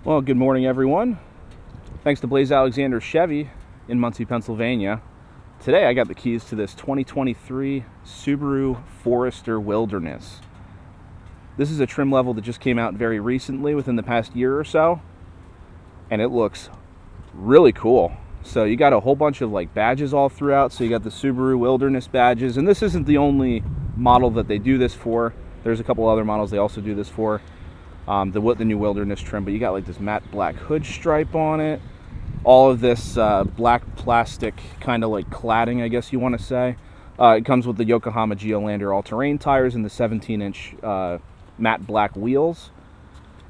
Well, good morning, everyone. Thanks to Blaise Alexander Chevy in Muncy, Pennsylvania. Today I got the keys to this 2023 Subaru Forester Wilderness. This is a trim level that just came out very recently, within the past year or so, and it looks really cool. So you got a whole bunch of like badges all throughout. So you got the Subaru Wilderness badges, and this isn't the only model that they do this for. There's a couple other models they also do this for. The new Wilderness trim, but you got like this matte black hood stripe on it. All of this black plastic kind of like cladding, I guess you want to say. It comes with the Yokohama Geolandar all-terrain tires and the 17-inch matte black wheels.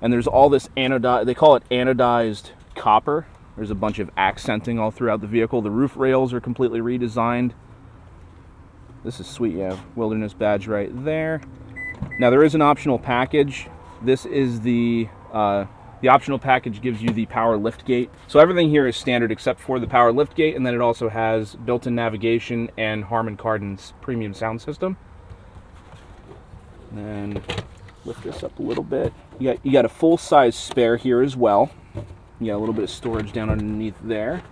And there's all this they call it anodized copper. There's a bunch of accenting all throughout the vehicle. The roof rails are completely redesigned. This is sweet, yeah. Wilderness badge right there. Now there is an optional package. This is the optional package gives you the power lift gate. So everything here is standard except for the power lift gate, and then it also has built-in navigation and Harman Kardon's premium sound system. And then lift this up a little bit. You got a full-size spare here as well. You got a little bit of storage down underneath there,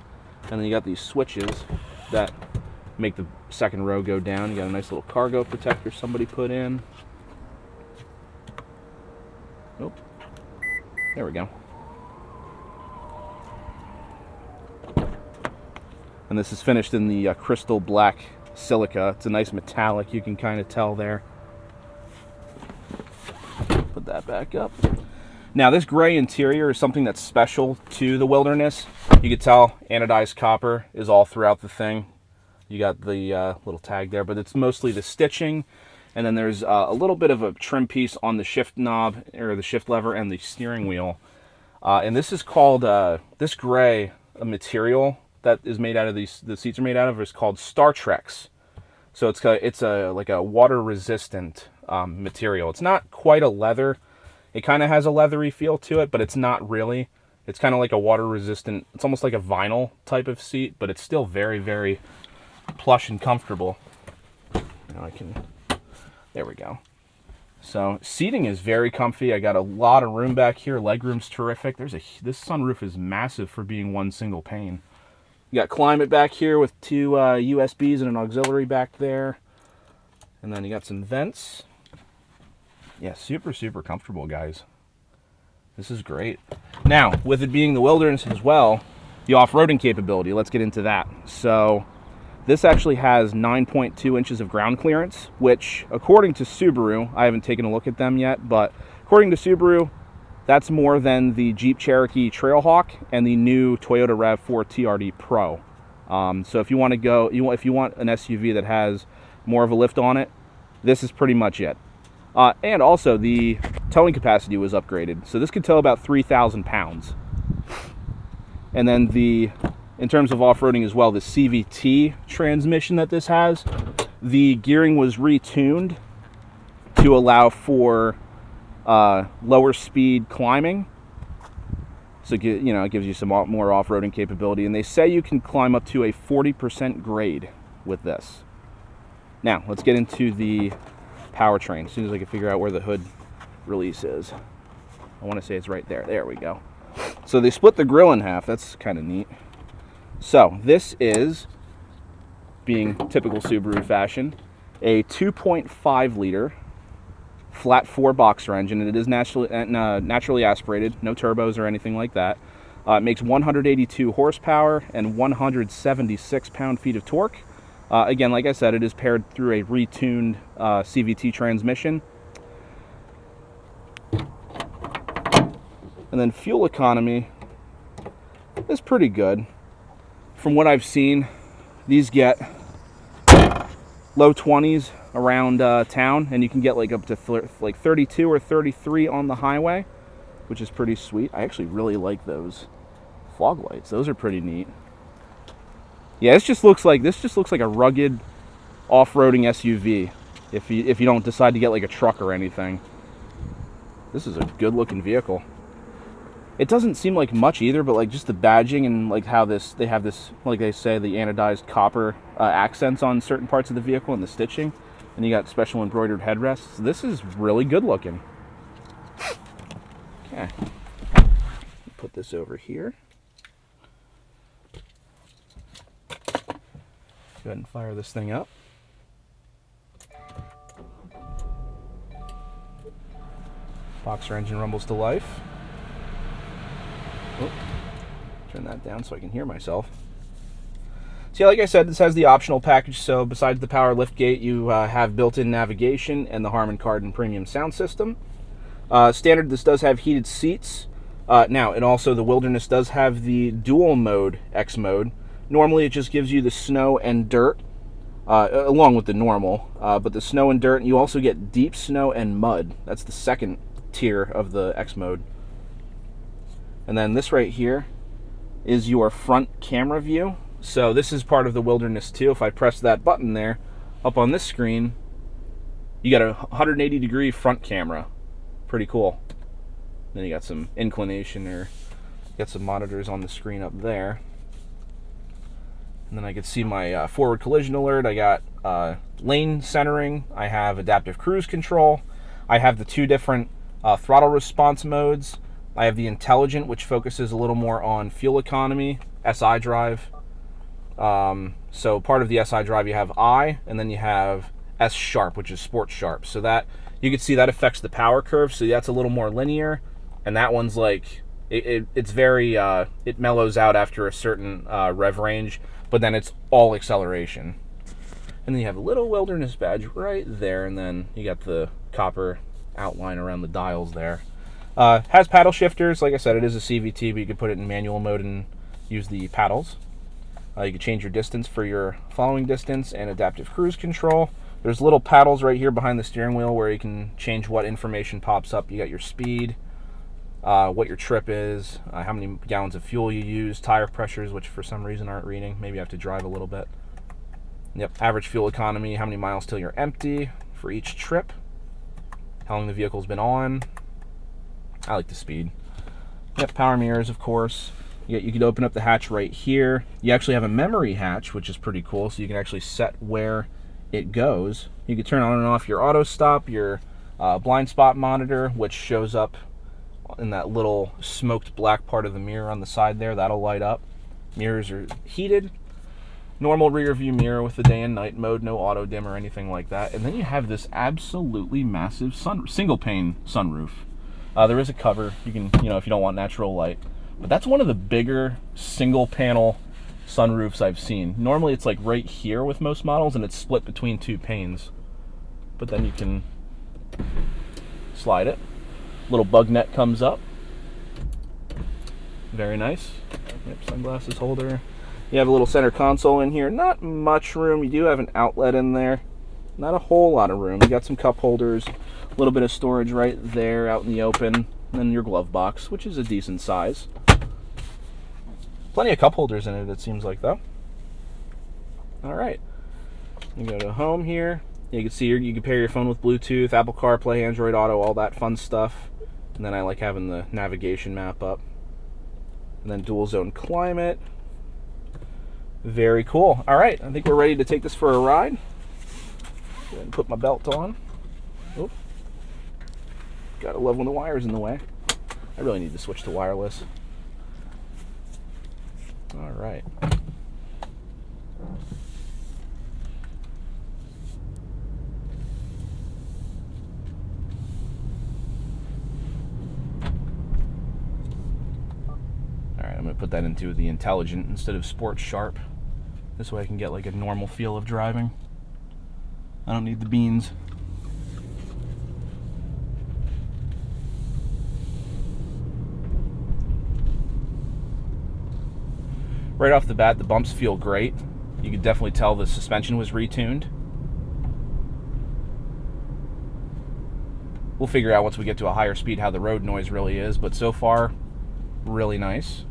and then you got these switches that make the second row go down. You got a nice little cargo protector somebody put in. Oh, there we go. And this is finished in the crystal black silica. It's a nice metallic, you can kind of tell there. Put that back up. Now this gray interior is something that's special to the Wilderness. You can tell anodized copper is all throughout the thing. You got the little tag there, but it's mostly the stitching. And then there's a little bit of a trim piece on the shift knob, or the shift lever, and the steering wheel. And this is called, this gray material that is made out of the seats are made out of is called Star Trek's. So it's like a water resistant material. It's not quite a leather. It kind of has a leathery feel to it, but it's not really. It's kind of like a water resistant, it's almost like a vinyl type of seat, but it's still very, very plush and comfortable. Now there we go. So seating is very comfy. I got a lot of room back here. Legroom's terrific. This sunroof is massive for being one single pane. You got climate back here with two USBs and an auxiliary back there. And then you got some vents. Yeah, super, super comfortable, guys. This is great. Now, with it being the Wilderness as well, the off-roading capability, let's get into that. So this actually has 9.2 inches of ground clearance, which, according to Subaru, I haven't taken a look at them yet, but according to Subaru, that's more than the Jeep Cherokee Trailhawk and the new Toyota RAV4 TRD Pro. So if you want to if you want an SUV that has more of a lift on it, this is pretty much it. And also, the towing capacity was upgraded, so this could tow about 3,000 pounds. And then in terms of off-roading as well, the CVT transmission that this has, the gearing was retuned to allow for lower speed climbing. So, you know, it gives you some more off-roading capability. And they say you can climb up to a 40% grade with this. Now, let's get into the powertrain as soon as I can figure out where the hood release is. I want to say it's right there. There we go. So they split the grille in half. That's kind of neat. So this is, being typical Subaru fashion, a 2.5 liter flat 4 boxer engine, and it is naturally aspirated, no turbos or anything like that. It makes 182 horsepower and 176 pound-feet of torque. Again, like I said, it is paired through a retuned CVT transmission. And then fuel economy is pretty good. From what I've seen, these get low 20s around town, and you can get like up to like 32 or 33 on the highway, which is pretty sweet. I actually really like those fog lights. Those are pretty neat. Yeah, this just looks like a rugged off-roading SUV. If you don't decide to get like a truck or anything, this is a good-looking vehicle. It doesn't seem like much either, but like just the badging and like how they have this, like they say, the anodized copper accents on certain parts of the vehicle and the stitching, and you got special embroidered headrests. This is really good looking. Okay, put this over here. Go ahead and fire this thing up. Boxer engine rumbles to life. Oh, turn that down so I can hear myself. So yeah, like I said, this has the optional package. So besides the power liftgate, you have built-in navigation and the Harman Kardon premium sound system. Standard, this does have heated seats. Now, and also the Wilderness does have the dual mode X mode. Normally it just gives you the snow and dirt, along with the normal, but the snow and dirt, and you also get deep snow and mud. That's the second tier of the X mode. And then this right here is your front camera view. So this is part of the Wilderness too. If I press that button there, up on this screen, you got a 180 degree front camera. Pretty cool. Then you got some inclination, or got some monitors on the screen up there. And then I can see my forward collision alert. I got lane centering. I have adaptive cruise control. I have the two different throttle response modes. I have the intelligent, which focuses a little more on fuel economy, SI drive. So part of the SI drive, you have I, and then you have S sharp, which is sports sharp. So that, you can see that affects the power curve. So that's a little more linear, and that one's like, it's very, it mellows out after a certain rev range, but then it's all acceleration. And then you have a little Wilderness badge right there, and then you got the copper outline around the dials there. Has paddle shifters. Like I said, it is a CVT, but you can put it in manual mode and use the paddles. You can change your distance for your following distance and adaptive cruise control. There's little paddles right here behind the steering wheel where you can change what information pops up. You got your speed, what your trip is, how many gallons of fuel you use, tire pressures, which for some reason aren't reading. Maybe you have to drive a little bit. Yep, average fuel economy, how many miles till you're empty for each trip, how long the vehicle's been on. I like the speed. Yep, power mirrors, of course. You can open up the hatch right here. You actually have a memory hatch, which is pretty cool, so you can actually set where it goes. You can turn on and off your auto stop, your blind spot monitor, which shows up in that little smoked black part of the mirror on the side there. That'll light up. Mirrors are heated. Normal rear view mirror with the day and night mode, no auto dim or anything like that. And then you have this absolutely massive single pane sunroof. There is a cover, you can, if you don't want natural light. But that's one of the bigger single panel sunroofs I've seen. Normally it's like right here with most models, and it's split between two panes. But then you can slide it. Little bug net comes up. Very nice. Yep, sunglasses holder. You have a little center console in here. Not much room. You do have an outlet in there. Not a whole lot of room. You got some cup holders. A little bit of storage right there out in the open. And then your glove box, which is a decent size. Plenty of cup holders in it seems like, though. Alright. You go to home here. You can see you can pair your phone with Bluetooth, Apple CarPlay, Android Auto, all that fun stuff. And then I like having the navigation map up. And then dual zone climate. Very cool. Alright, I think we're ready to take this for a ride. Go ahead and put my belt on. Oop. Gotta love when the wire's in the way. I really need to switch to wireless. All right. I'm going to put that into the intelligent instead of sports sharp. This way I can get like a normal feel of driving. I don't need the beans. Right off the bat, the bumps feel great. You can definitely tell the suspension was retuned. We'll figure out once we get to a higher speed how the road noise really is, but so far, really nice.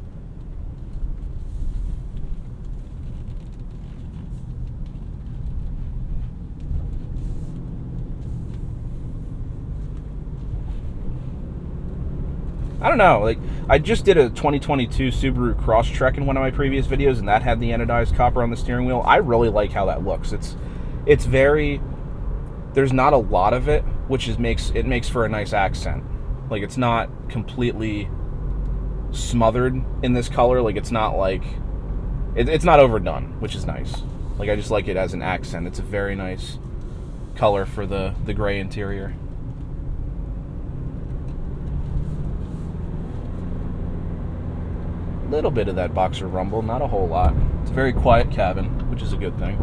I don't know, like, I just did a 2022 Subaru Crosstrek in one of my previous videos, and that had the anodized copper on the steering wheel. I really like how that looks. It's very, there's not a lot of it, which makes for a nice accent. Like, it's not completely smothered in this color. Like, it's not like it's not overdone, which is nice. Like, I just like it as an accent. It's a very nice color for the gray interior. A little bit of that boxer rumble, not a whole lot. It's a very quiet cabin, which is a good thing.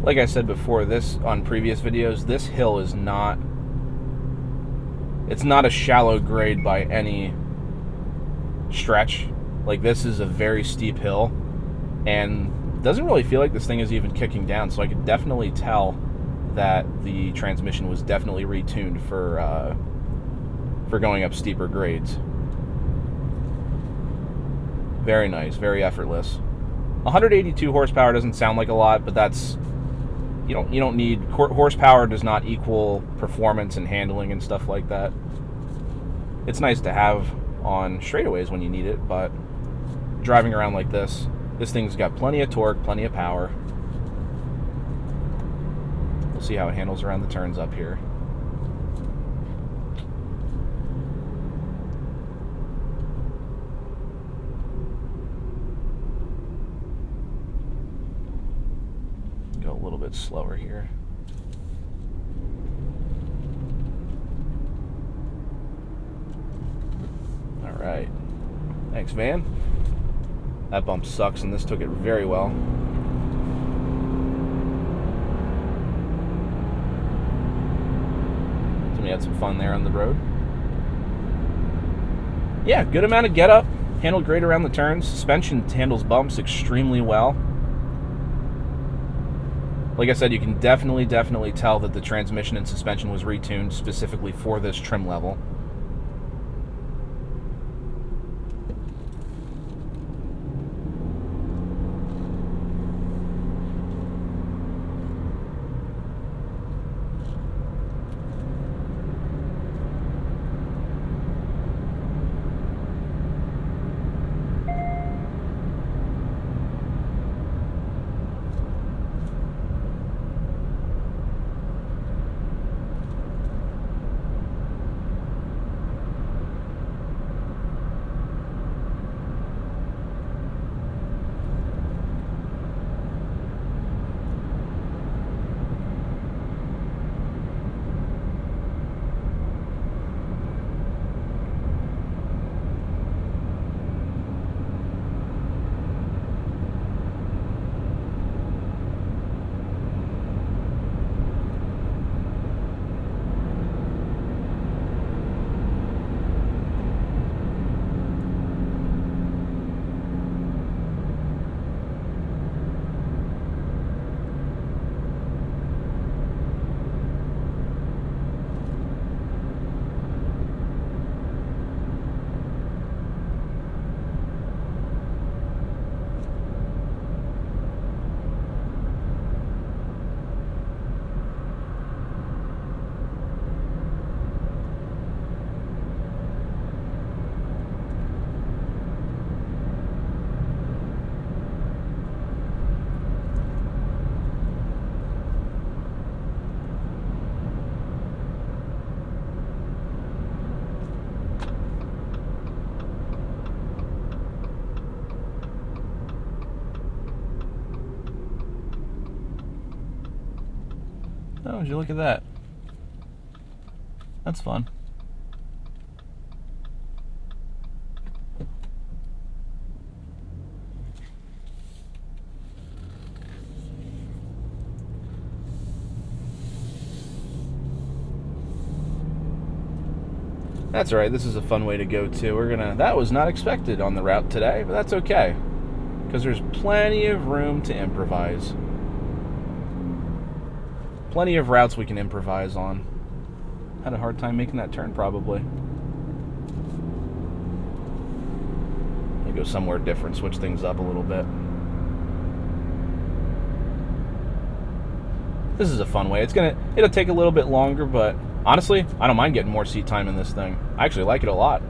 Like I said before, this on previous videos, this hill is not, it's not a shallow grade by any stretch. Like, this is a very steep hill, and doesn't really feel like this thing is even kicking down, so I could definitely tell that the transmission was definitely retuned for going up steeper grades. Very nice, very effortless. 182 horsepower doesn't sound like a lot, but that's, you don't need, horsepower does not equal performance and handling and stuff like that. It's nice to have on straightaways when you need it, but driving around like this thing's got plenty of torque, plenty of power. We'll see how it handles around the turns up here. Go a little bit slower here. All right. Thanks, van. That bump sucks, and this took it very well. So we had some fun there on the road. Yeah, good amount of get up. Handled great around the turns. Suspension handles bumps extremely well. Like I said, you can definitely tell that the transmission and suspension was retuned specifically for this trim level. Oh, would you look at that? That's fun. That's all right. This is a fun way to go too. That was not expected on the route today, but that's okay, because there's plenty of room to improvise. Plenty of routes we can improvise on. Had a hard time making that turn, probably. I'll go somewhere different, switch things up a little bit. This is a fun way. It'll take a little bit longer, but honestly, I don't mind getting more seat time in this thing. I actually like it a lot.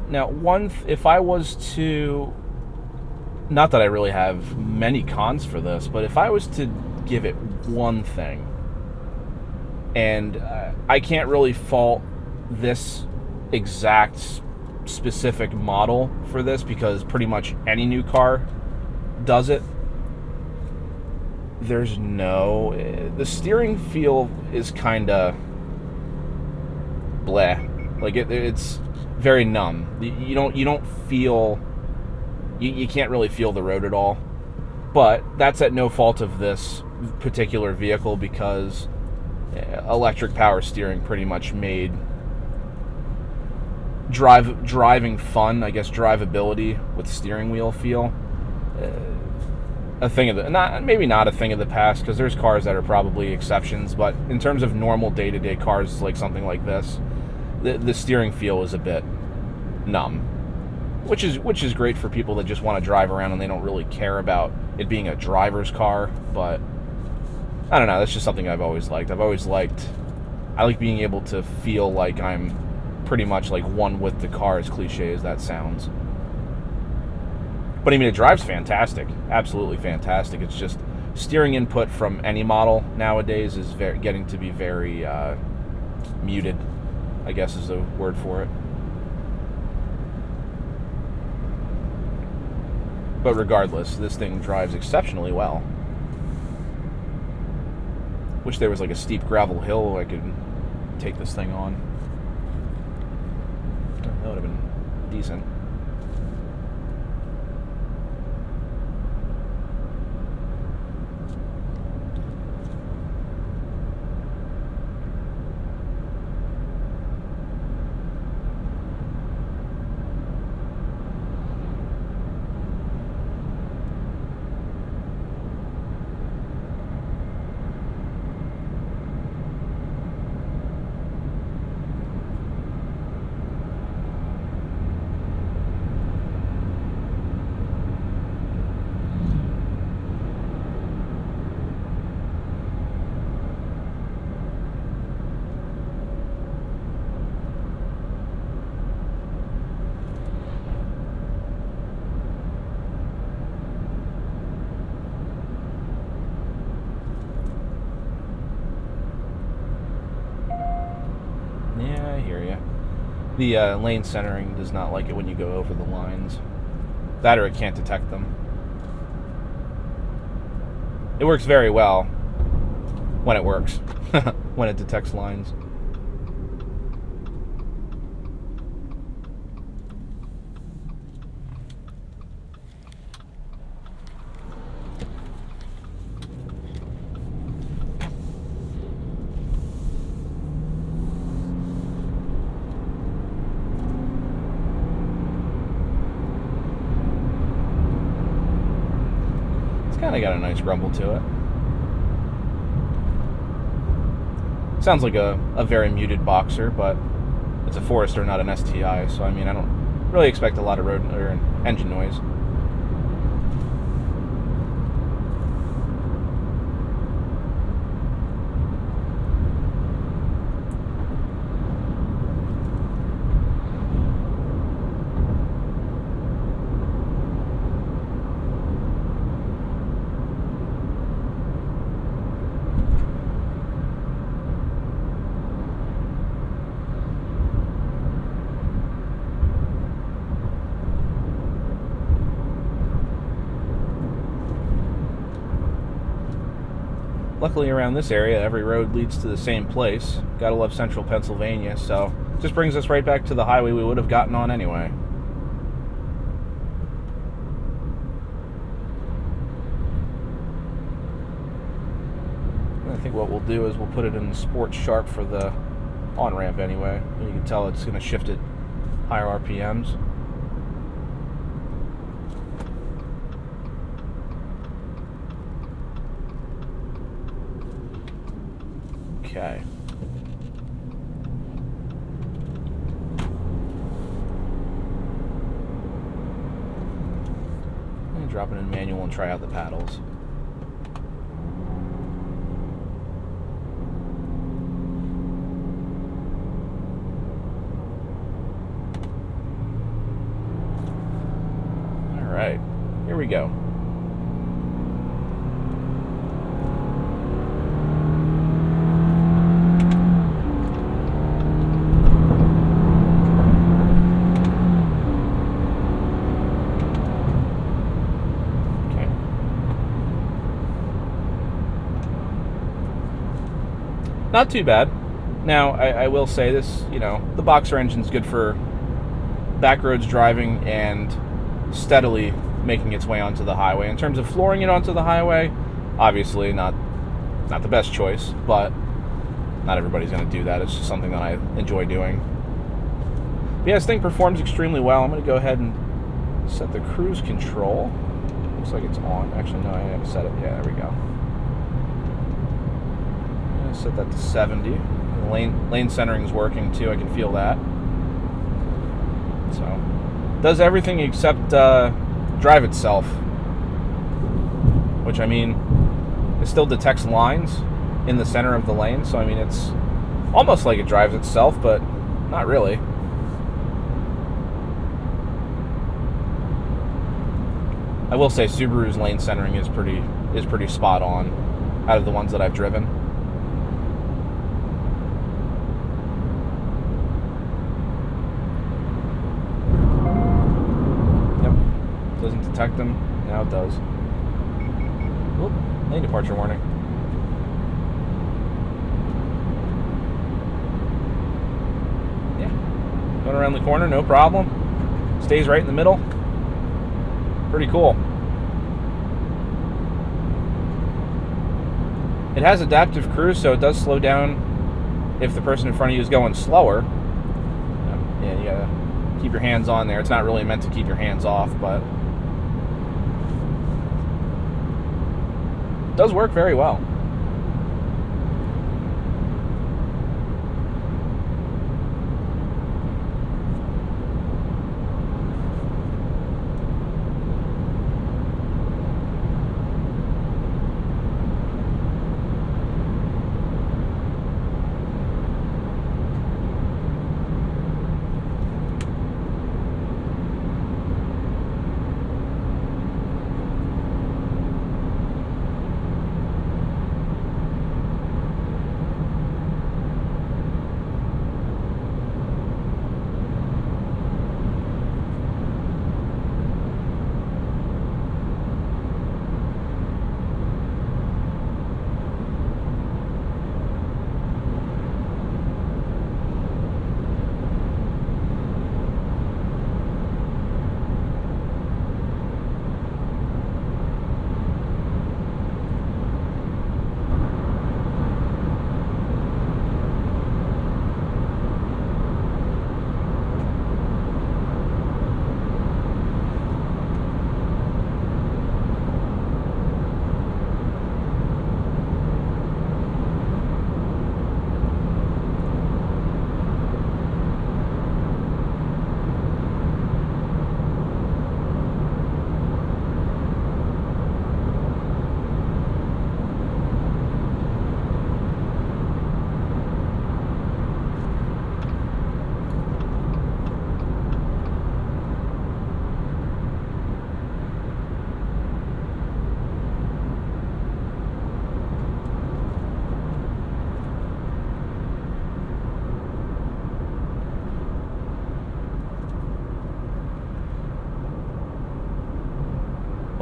Now, if I was to, not that I really have many cons for this, but if I was to give it one thing, and I can't really fault this exact specific model for this, because pretty much any new car does it. The steering feel is kind of bleh. Like it's very numb. You don't feel, you can't really feel the road at all. But that's at no fault of this particular vehicle, because electric power steering pretty much made driving fun, I guess, drivability with steering wheel feel a thing of the, maybe not a thing of the past, because there's cars that are probably exceptions, but in terms of normal day-to-day cars, like something like this, the steering feel is a bit numb, which is great for people that just want to drive around and they don't really care about it being a driver's car. But I don't know, that's just something I've always liked. I like being able to feel like I'm pretty much like one with the car, as cliche as that sounds. But I mean, it drives fantastic, absolutely fantastic. It's just steering input from any model nowadays is getting to be very muted, I guess is the word for it. But regardless, this thing drives exceptionally well. Wish there was like a steep gravel hill I could take this thing on. That would have been decent. The lane centering does not like it when you go over the lines. That or it can't detect them. It works very well when it works, when it detects lines. Kind of got a nice rumble to it. Sounds like a very muted Boxer, but it's a Forester, not an STI, so I mean, I don't really expect a lot of road or engine noise. luckily around this area, every road leads to the same place. Gotta love central Pennsylvania, so just brings us right back to the highway we would have gotten on anyway. I think what we'll do is we'll put it in Sport Sharp for the on-ramp anyway. You can tell it's going to shift at higher RPMs. Okay. I'm going to drop it in manual and try out the paddles. Alright, here we go. Not too bad. Now, I will say this, you know, the boxer engine's good for backroads driving and steadily making its way onto the highway. In terms of flooring it onto the highway, obviously not the best choice, but not everybody's going to do that. It's just something that I enjoy doing. But yeah, this thing performs extremely well. I'm going to go ahead and set the cruise control. Looks like it's on. Actually, no, I haven't set it. Yeah, there we go. Set that to 70. The lane centering is working too. I can feel that. So, does everything except drive itself. Which, I mean, it still detects lines in the center of the lane. So, I mean, it's almost like it drives itself, but not really. I will say Subaru's lane centering is pretty spot on out of the ones that I've driven. Doesn't detect them. Now it does. Oop, lane departure warning. Yeah. Going around the corner, no problem. Stays right in the middle. Pretty cool. It has adaptive cruise, so it does slow down if the person in front of you is going slower. Yeah, you gotta keep your hands on there. It's not really meant to keep your hands off, but it does work very well.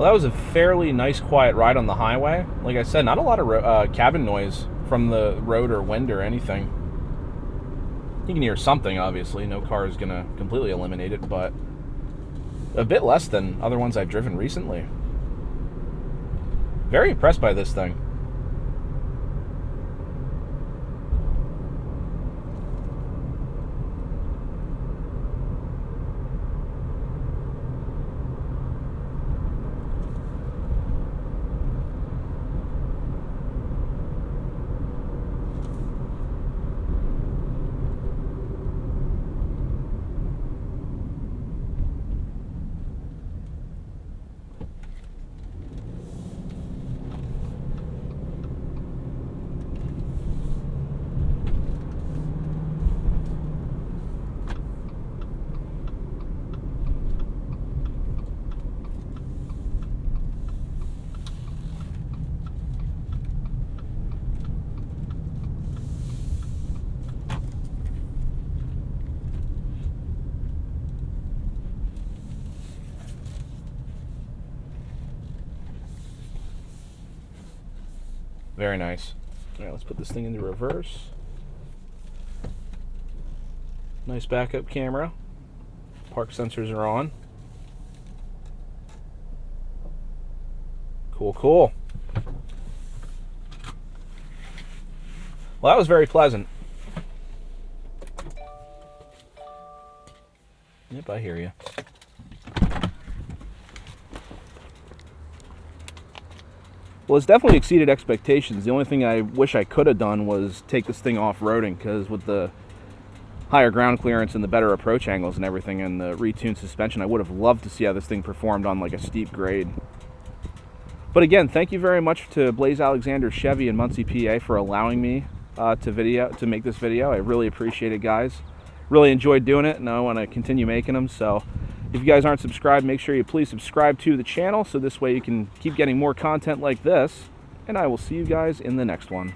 Well, that was a fairly nice, quiet ride on the highway. Like I said, not a lot of cabin noise from the road or wind or anything. You can hear something, obviously. No car is going to completely eliminate it, but a bit less than other ones I've driven recently. Very impressed by this thing. Very nice. All right, let's put this thing into reverse. Nice backup camera. Park sensors are on. Cool, cool. Well, that was very pleasant. Yep, I hear you. Well, it's definitely exceeded expectations. The only thing I wish I could have done was take this thing off-roading, because with the higher ground clearance and the better approach angles and everything and the retuned suspension, I would have loved to see how this thing performed on like a steep grade. But again, thank you very much to Blaise Alexander Chevy in Muncy, PA for allowing me to make this video. I really appreciate it, guys. Really enjoyed doing it, and I want to continue making them. So if you guys aren't subscribed, make sure you please subscribe to the channel so this way you can keep getting more content like this. And I will see you guys in the next one.